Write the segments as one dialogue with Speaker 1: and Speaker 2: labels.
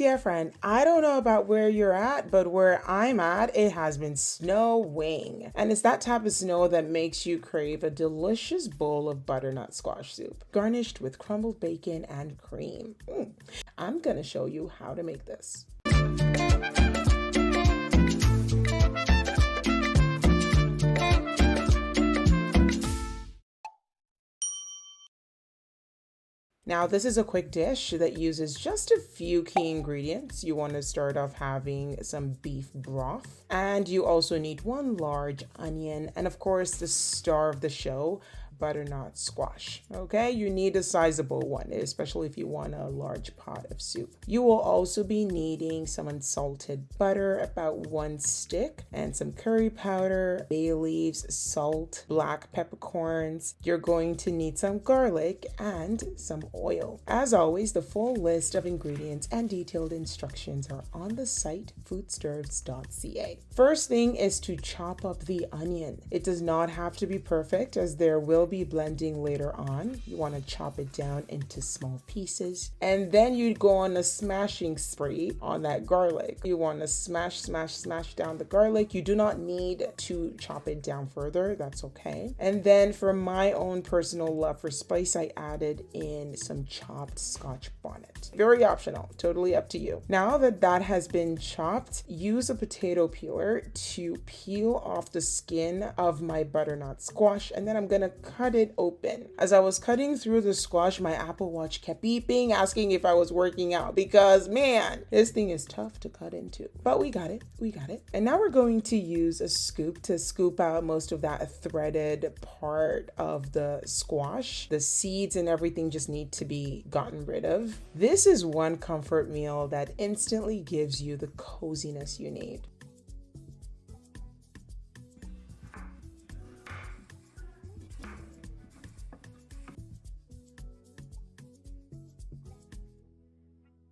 Speaker 1: Dear friend, I don't know about where you're at, but where I'm at, it has been snowing. And it's that type of snow that makes you crave a delicious bowl of butternut squash soup, garnished with crumbled bacon and cream. I'm gonna show you how to make this. Now, this is a quick dish that uses just a few key ingredients. You want to start off having some beef broth, and you also need 1 large onion, and of course the star of the show, butternut squash. Okay, you need a sizable one, especially if you want a large pot of soup. You will also be needing some unsalted butter, about 1 stick, and some curry powder, bay leaves, salt, black peppercorns. You're going to need some garlic and some oil. As always, the full list of ingredients and detailed instructions are on the site sturvsbyiddy.ca. First thing is to chop up the onion. It does not have to be perfect, as there will be blending later on. You want to chop it down into small pieces, and then you go on a smashing spree on that garlic. You want to smash down the garlic. You do not need to chop it down further, that's okay. And then for my own personal love for spice, I added in some chopped Scotch bonnet. Very optional, totally up to you. Now that that has been chopped, use a potato peeler to peel off the skin of my butternut squash, and then I'm gonna cut it open. As I was cutting through the squash, my Apple Watch kept beeping, asking if I was working out, because man, this thing is tough to cut into. But we got it. And now we're going to use a scoop to scoop out most of that threaded part of the squash. The seeds and everything just need to be gotten rid of. This is one comfort meal that instantly gives you the coziness you need.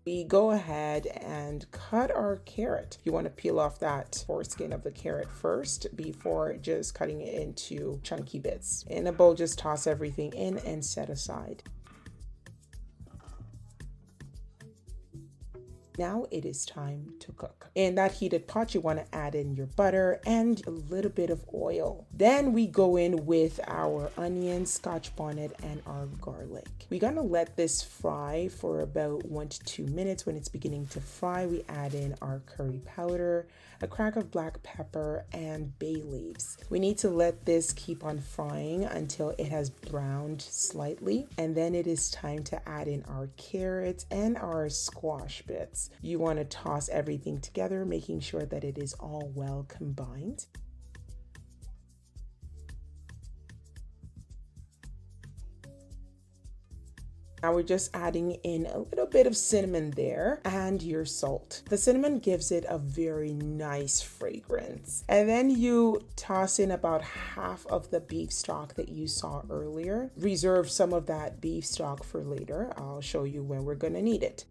Speaker 1: We go ahead and cut our carrot. You want to peel off that foreskin of the carrot first before just cutting it into chunky bits. In a bowl, just toss everything in and set aside. Now it is time to cook. In that heated pot, you want to add in your butter and a little bit of oil. Then we go in with our onions, Scotch bonnet, and our garlic. We're gonna let this fry for about 1 to 2 minutes. When it's beginning to fry, we add in our curry powder, a crack of black pepper, and bay leaves. We need to let this keep on frying until it has browned slightly, and then it is time to add in our carrots and our squash bits. You want to toss everything together, making sure that it is all well combined. Now we're just adding in a little bit of cinnamon there and your salt. The cinnamon gives it a very nice fragrance. And then you toss in about half of the beef stock that you saw earlier. Reserve some of that beef stock for later. I'll show you when we're gonna need it.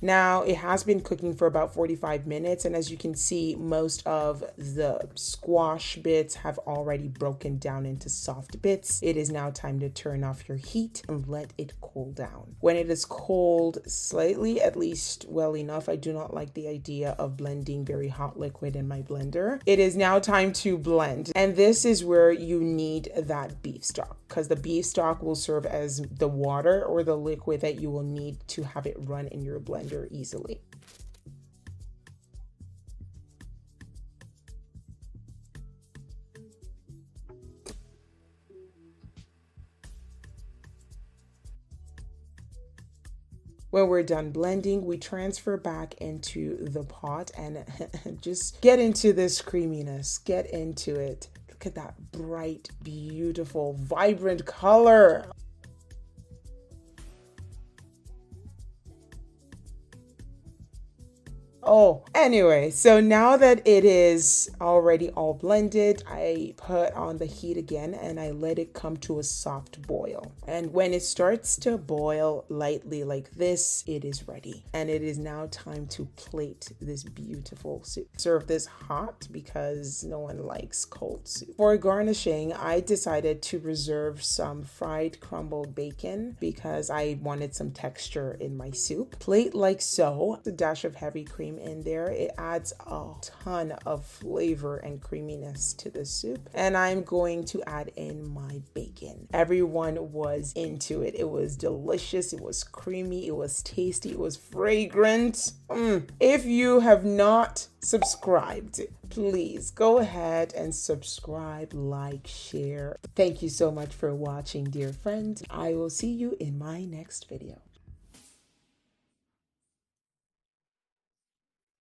Speaker 1: Now it has been cooking for about 45 minutes, and as you can see, most of the squash bits have already broken down into soft bits. It is now time to turn off your heat and let it cool down. When it is cold slightly, at least well enough, I do not like the idea of blending very hot liquid in my blender. It is now time to blend, and this is where you need that beef stock, because the beef stock will serve as the water or the liquid that you will need to have it run in your blender easily. When we're done blending, we transfer back into the pot and just get into this creaminess, get into it. Look at that bright, beautiful, vibrant color. Oh, anyway, so now that it is already all blended, I put on the heat again and I let it come to a soft boil. And when it starts to boil lightly like this, it is ready. And it is now time to plate this beautiful soup. Serve this hot because no one likes cold soup. For garnishing, I decided to reserve some fried crumbled bacon because I wanted some texture in my soup. Plate like so, a dash of heavy cream in there. It adds a ton of flavor and creaminess to the soup. And I'm going to add in my bacon. Everyone was into it. It was delicious. It was creamy. It was tasty. It was fragrant. If you have not subscribed, please go ahead and subscribe, like, share. Thank you so much for watching, dear friend. I will see you in my next video.